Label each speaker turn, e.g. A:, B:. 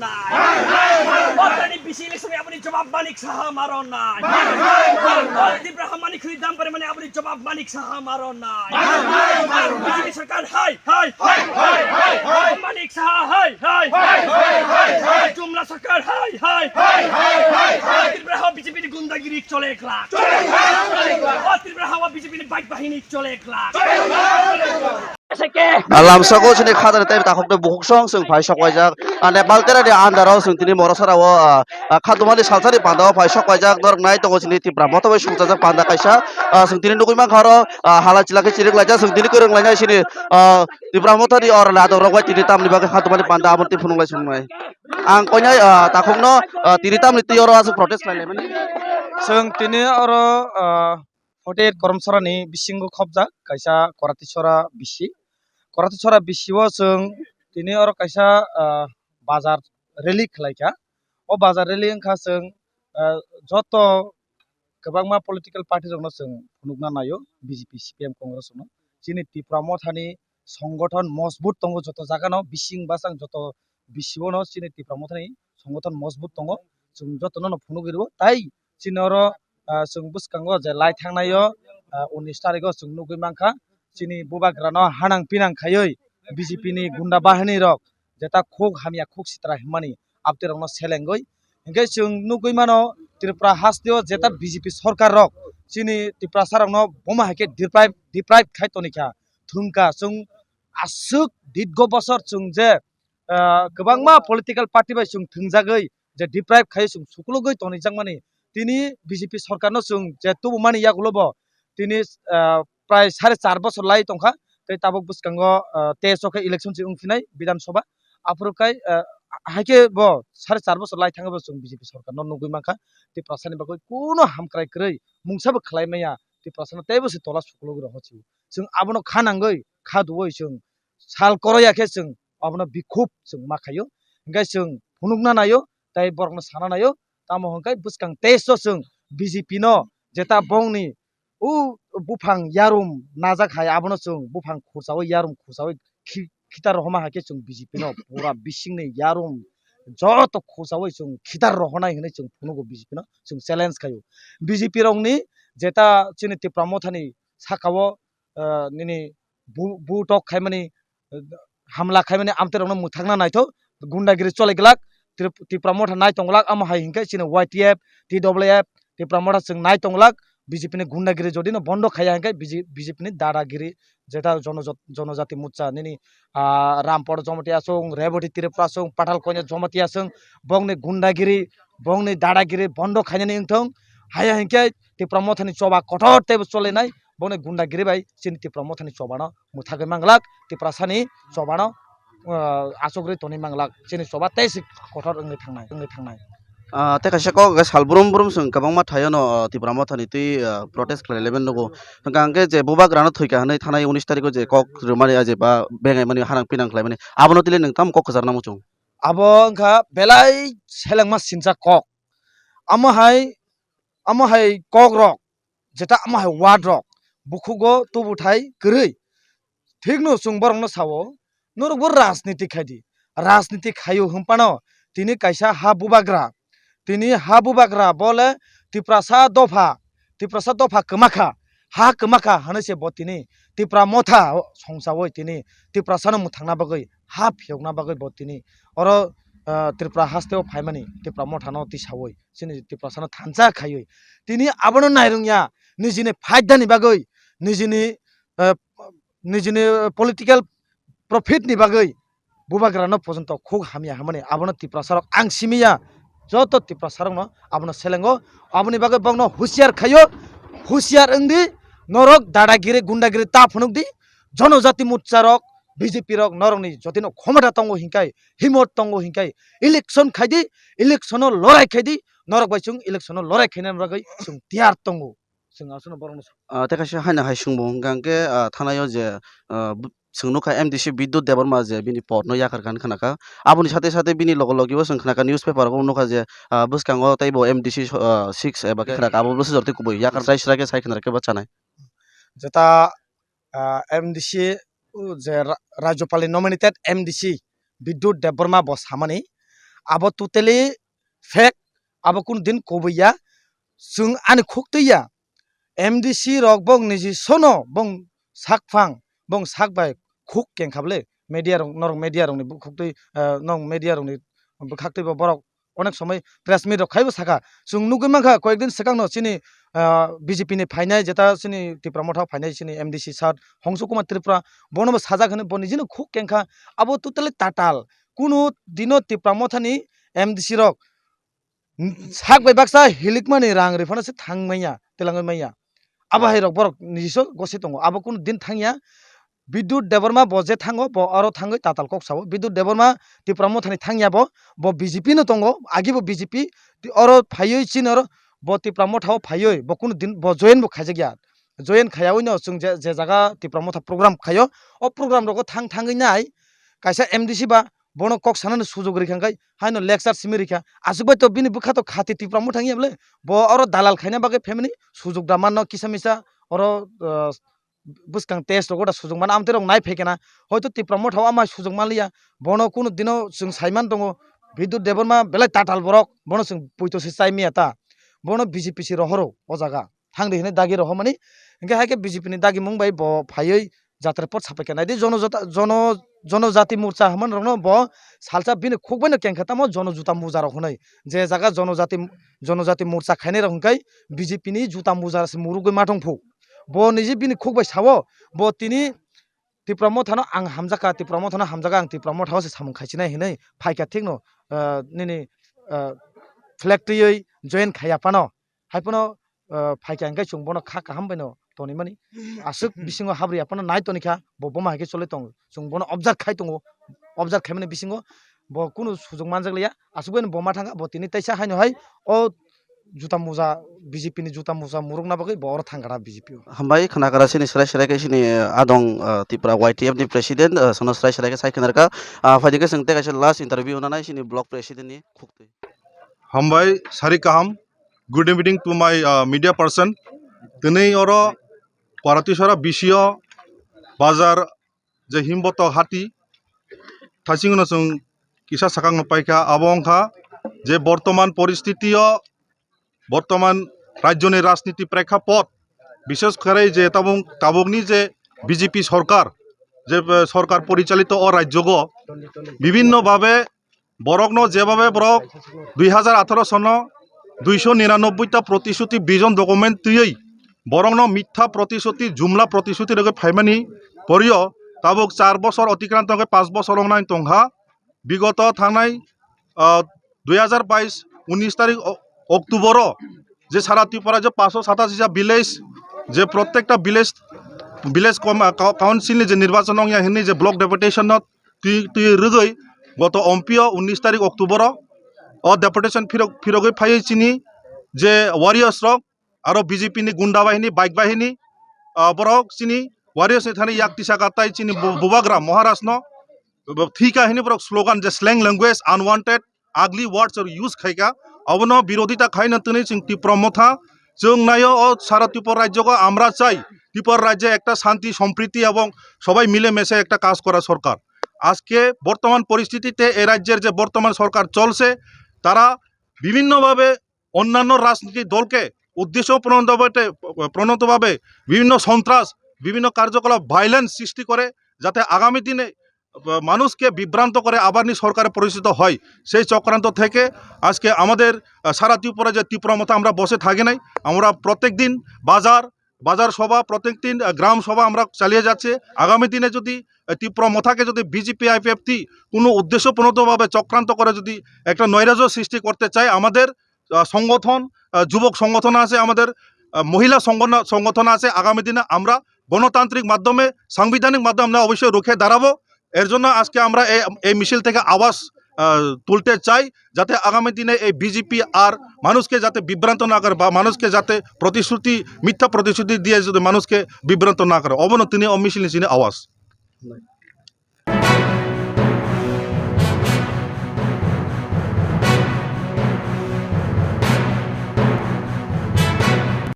A: নাই অর্থাৎ বিসি ইলেকশনে আপনি জবাব মানিক সাহা মারণ নাই ত্রিপুরা মানিক খুঁড়ি দাম করে মানে আপনি জবাব মানিক সাহা মারণ নাই বিজেপি সরকার high high Manik Saha high high জুমলা সরকার হাই হাই ত্রিপুরা হাওয়া বিজেপির গুন্ডাগিরি চলে একলা ত্রিপুরা হাওয়া বিজেপির বাইক বাহিনী চলে একলা
B: lamsako sini khadar tai ta khokto buksong sung phai sokwajak Nepal tera de andaro sung tini morosara o khadumani salsari pandao phai sokwajak dor nai tongo sini Tipra Motha bai sungjak panda kaisa sung tini nugui mang kharo hala chilake chirik laija sung tini korong laija sini Tipra Motha ni or la dor bai tini tamni bagai khadumani panda amonti phununglai sungnai ang koinai ta khokno tini tamni ti oro asu protest lailai mani
C: जों दिनै आरो hotel करमसरानि बिसिंगो खबजा कायसा करातिसरा बिसिओ जों दिनै आरो कायसा बाजार rally खालायखा ओ बाजार rally ओंखा जों जत गोबांमा पलिटिकल पार्टी जोंनो जों फुनुगना नायो बीजेपी सीपीएम कांग्रेस जोंनो जिनि त्रिपुरा मथानि संगठन मजबूत दङ जत जागानो बिसिं बासां जत बिसिओनो जिनि त्रिपुरा मथानि संगठन मजबूत दङ जों जतनो फुनुगिरबो ताई चिनरो जों बुसकांगो जे लाइ थांनायो 19 तारिखआव जों नुगै मांखा चिनि बुबाग्रानो हानां पिनां खायै बीजेपी नि गुन्डा बाहिनी रक जेता खोग हामिया खोग सित्रा हिमानि आपतेरंनो सेलेंगै इंगे जों नुगै मानो त्रिपुरा हास्तियो जेता बीजेपी सरकार रक चिनि त्रिपुरा सारंनो बमा हाके डिप्राइव खायतनिखा थुंका जों आसुक दिदगो बसर जों जे गोबांमा पलिटिकल पार्टी बाय जों थुंजागै जे डिप्राइव खाय जों सुकुलगै तनिजां माने तिनी बीजेपी सरकारनो जों जेतु माने यागुलबो तिनी प्राय 4.5 बছর लाई तंखा तै ताबो बुसकांगो 23 के इलेक्शन जों उंफिनाय विधानसभा आफुरकाय हाके बो 4.5 बছর लाई थाङो जों बीजेपी सरकारनो नुगै माखा ति प्रसानि बागै कुनो हामक्राय क्रै मुंसाबो खलायमाया ति प्रसानो तैबो से तला सुकुलगो हचि जों आबनो खानांगै खादुवै जों साल करयाखे जों आबनो बिखुब जों माखायो इंगाय जों फुनुगना नायो तै बरगनो साना नायो तामो हंखाय बुसकां तेसो जों बीजेपी नो जेता बंनि उ बुफां यारुम नाजाखाय आबनो जों बुफां खुरसावै यारुम खुरसावै खितार रहमा हाके जों बीजेपी नो पूरा बिसिंनि यारुम जत खुरसावै जों खितार रहनाय हनै जों फुनुगो बीजेपी नो जों चेलेंज खायो बीजेपी रंनि जेता चिनि त्रिपुरा मथानि साखावो निनि बुटक खायमानि हामला खायमानि आमतेरंनो मुथांना नायथो गुंडागिरि चलेगलाक त्रिपुरा मथा नाय तंगलाक आम हाय हिंखाय चिनि YTF TWF त्रिपुरा मथा जों नाय तंगलाक बीजेपी नि गुंडागिरि जदिनो बन्द खाया हिंखाय बीजेपी नि दादागिरि जेटा जनजाति मुच्चा निनि रामपड़ जमतिया सं रेवटी त्रिपुरा सं पाठाल कोने जमतिया सं बंगनि गुंडागिरि बंगनि दादागिरि बन्द खायनानि इंथं हाया हिंखाय त्रिपुरा मथानि चबा कठोर तेबो चलेनाय बंगनि गुंडागिरि बाय चिनि त्रिपुरा मथानि चबानो मुथागै मांगलाक त्रिपुरा सानि चबानो आसग्रि तनि मांगलाक चिनि चबा तेस कठोर ओंगै थांनाय
B: te kaisa ko salbrum brum sung kabangma thayo no Tipra Mothani tui protest khlailaiben nugo hangke je bubagrano thuika hanai thanai 19 tariko je kok rumani aje ba bengai mani hanang pinang khlaimani abono tile nang tam kok khazar namu chung
C: abo angkha belai selengma sinja kok amahai kok rok jeta amahai ward rok bukhugo tubuthai gurui thikno chung borongno sawo norokbo राजनीति खायो हुंपानो तिनी कायसा हा बुबाग्रा बोले तिप्रासा दफा कमाखा हनसे बो तिनी तिप्रा मथा संसावै तिनी तिप्रासानो मुथांना बागै हा फियगना बागै बो तिनी अरो त्रिपुरा हास्तेव फाइमानि त्रिपुरा मथानो तिसावै सिनि त्रिपुरासानो थांजा खायो तिनी आबनो नायरुंया निजिनि फायदानि बागै निजिनि पलिटिकल प्रफिट नि बागै बुबाग्रानो पर्यन्त खोग हामिया हामाने आबनो त्रिपुरा सारक आं सिमिया जत त्रिपुरा सारकनो आबनो सेलेंगो आबनि बागै बंनो हुसियार खायो हुसियार ओंदि नरक दादागिरि गुंडागिरि ता फुनुगदि जनजाति मुच्चारक बीजेपी रक नरंनि जतिनो क्षमता तंगो हिंखाय हिम्मत तंगो हिंखाय इलेक्शन खायदि इलेक्शनो लड़ाई खायदि नरक बायसुं इलेक्शनो लड़ाई खायनाय बागै जों तियार तंगो जों आसनो बरनो
B: te kaisa haina hai sungbo hangke thanayo je sungnuka MDC Bidyut Debbarma je bini potno yakar kan khanaka aboni sate bini logi bo sungkhanaka newspaper ko nuka je buskango taibo MDC 6 eba khanaka abo busu jorti kubui yakar sai srake sai khanaka ba chanai
C: jeta MDC je Rajyapali nominated MDC Bidyut Debbarma bo samani abo totally fake abo kun din kobiya sung ani khuktiya MDC rok bong niji sono bong sakfang bong sakbai khuk keng khable media rong norong media rong ni khukti nong media rong ni khakti borok অনেক সময় press meet খাইবো সাকা সুং নুগৈ মাখা কয়েকদিন সেকাং ন চিনি BJP ni ফাইনাই যেটা চিনি ত্রিপুরা মঠা ফাইনাই চিনি MDC সাত হংসু কুমার ত্রিপুরা বনব সাজা খানে বনি জিনো খুক কেংখা আবো তোতালে টাটাল কুনো দিনো Tripura মথানি MDC rock সাক by Baksa হিলিকমানি রাং রিফানাসে থাংমাইয়া তেলাঙ্গै মাইয়া আবো হাই রক বরক নিজিস গসে দङ আবো কুনো দিন থাংয়া বিদ্যুৎ দেবর্মা বজে থাঙ্গো ব আরো থাঙ্গৈ তাতাল কক সাবো বিদ্যুৎ দেবর্মা ত্রিপুরা মথানি থাংয়াবো ব বিজেপি নো দङ আগিবো বিজেপি আরো ফাইयै চিন আরো ব ত্রিপুরা মথাও ফাইयै ব কুনো দিন ব জয়েন ব খাইजे गया जयन खायावै न जों जे जागा त्रिपुरा मथा प्रग्राम खायो अ प्रग्राम रको थांगै नाय कायसा MDC बा बनो कक सानानो सुजुग रिखांगाय हायनो लेक्चार सिमि रिखा आसुबाय तो बिनि बुखा तो खाति त्रिपुरा मथांगिया बले ब अरो दालाल खायना बागे फेमिनि सुजुग दा माननो किसामिसा अरो बुसकां टेस्ट रको दा सुजुग मान आमते रंग नाय फेकेना हयतो त्रिपुरा मथाव आमा सुजुग मालिया बनो कुनो दिनो जों साइमान दङ बिद्युत देबर्मा बेलाय टाटाल बरक बनो जों पुइतोसि चाइमिया ता बनो BJP सि रहरो अ जागा थांदे हिने दागि रह माने इंगे हाके BJP नि दागि मुंबाय ब फायै जात्रा पट सापायके नायदि जनजाति मोर्चा हमन रनो ब सालसा बिने खोकबायनो केंखातामो जनजुता मुजा रखनै जे जागा जनजाति मोर्चा खायने रंगाय BJP नि जुता मुजा से मुरुगै माथंफौ ब निजि बिनि खोकबाय सावो ब तिनि ত্রিপুরা মথাनो आं हामजाका ত্রিপুরা मथानो हामजाका आं ত্রিপুরা मथाव से सामं खायसिनाय हिनै फायका थिगनो निनि फ्लेक्टयै जयन खायापानो हायपनो फायका अंगाय सुंबनो खा काहामबायनो तनि मानि आसुक बिसिङो हाब्रि आपनो नाय तनिखा बबमा हाके चले दङ सुंबनो ऑब्जर्व खाय दङ ऑब्जर्व खायमाने बिसिङो ब कुनु सुजुग मानजागलिया आसुबेन बमा थांगा ब तिनि तैसा हायनो हाय अ जुता मुजा BJP नि जुता मुजा मुरुगना बागै बर थांगारा BJP
B: हामबाय खोनागारा सिनि स्राय स्राय के सिनि आदं त्रिपुरा YTF नि प्रेसिडेंट सनो स्राय स्राय के सायखनारका फायदिके सोंते कासे लास्ट इंटरव्यू होनानै सिनि ब्लॉक प्रेसिडेंट नि खुक्ते
D: हामबाय सारि काहाम good evening to my media person दिनै अरो पारातीसरा बिसियो बाजार जे हिमबत हाटी थासिंगनो जों किसा साकां पाइका आबंखा जे बर्तमान परिस्थितियो बर्तमान राज्यनि राजनीति प्रेक्षापट विशेष करे जे ताबुकनि जे BJP सरकार जे सरकार परिचालित अ राज्यगो विभिन्न भावे बरकनो जेभावे बरक 2018 सनो 299टा प्रतिश्रुति विजन डकुमेंट तुयै बरकनो मिथ्या प्रतिश्रुति जुमला प्रतिश्रुति लगे फाइमानि परियो ताबुक 4 बছর अतिक्रांत 5 बছर अंगनाय तंहा विगत थानाय 2022 19 तारिख अक्टोबर जे सारा त्रिपुरा जे 587 विलेज जे प्रत्येकटा विलेज काउंसिल जे निर्वाचन हिनी जे ब्लॉक डेपुटेशन तुई रुगै गत अम्पियो 19 तारिख अक्टोबर अ डेपुटेशन फिरगै फायै चिनी जे वारियर्स रक आरो BJP नि गुंडा बाहिनी बाइक बाहिनी बरक चिनी वारियर्स नि थानी याक्तिसा गाताय चिनी बुबाग्रा महाराष्ट्र ठीका हिनी बरक स्लोगान जे स्लैंग लैंग्वेज अनवांटेड आगली वर्ड्स और यूज खायका अबनो विरोधिता खायनो तनै जों त्रिपुरा मथा जों नायो अ सारा त्रिपुरा राज्यको আমরা চাই त्रिपुरा राज्य একটা শান্তি সম্প্রীতি এবং সবাই মিলে মিশে একটা কাজ করা সরকার আজকে বর্তমান পরিস্থিতিতে এই রাজ্যের যে বর্তমান সরকার চলছে তারা বিভিন্নভাবে অন্যান্য রাজনৈতিক দলকে উদ্দেশ্যপ্রণোদিতভাবে বিভিন্ন সন্ত্রাস বিভিন্ন কার্যকলাপ ভায়োলেন্স সৃষ্টি করে যাতে আগামী দিনে মানুষকে বিভ্রান্ত করে আবার নি সরকারে পরিচিত হয় সেই চক্রান্ত থেকে আজকে আমাদের সারা ত্রিপুরা যে ত্রিপুরা মথা আমরা বসে থাকি নাই আমরা প্রত্যেক দিন বাজার সভা প্রত্যেক দিন গ্রাম সভা আমরা চালিয়ে যাচ্ছে আগামী দিনে যদি ত্রিপুরা মথাকে যদি BJP IPFT কোনো উদ্দেশ্যপ্রণোদিতভাবে চক্রান্ত করে যদি একটা নৈরাজ্য সৃষ্টি করতে চায় আমাদের সংগঠন যুবক সংগঠন আছে আমাদের মহিলা সংগঠন আছে আগামী দিনে আমরা গণতান্ত্রিক মাধ্যমে সাংবিধানিক মাধ্যমে আমরা অবশ্যই রুখে দাঁড়াবো এর জন্য আজকে আমরা এই মিছিল থেকে আওয়াজ তুলতে চাই যাতে আগামী দিনে এই BJP আর মানুষকে যাতে বিভ্রান্ত না করে বা মানুষকে যাতে মিথ্যা প্রতিশ্রুতি দিয়ে যদি মানুষকে বিভ্রান্ত না করে অবনতিনি মিছিল নিচিনি আওয়াজ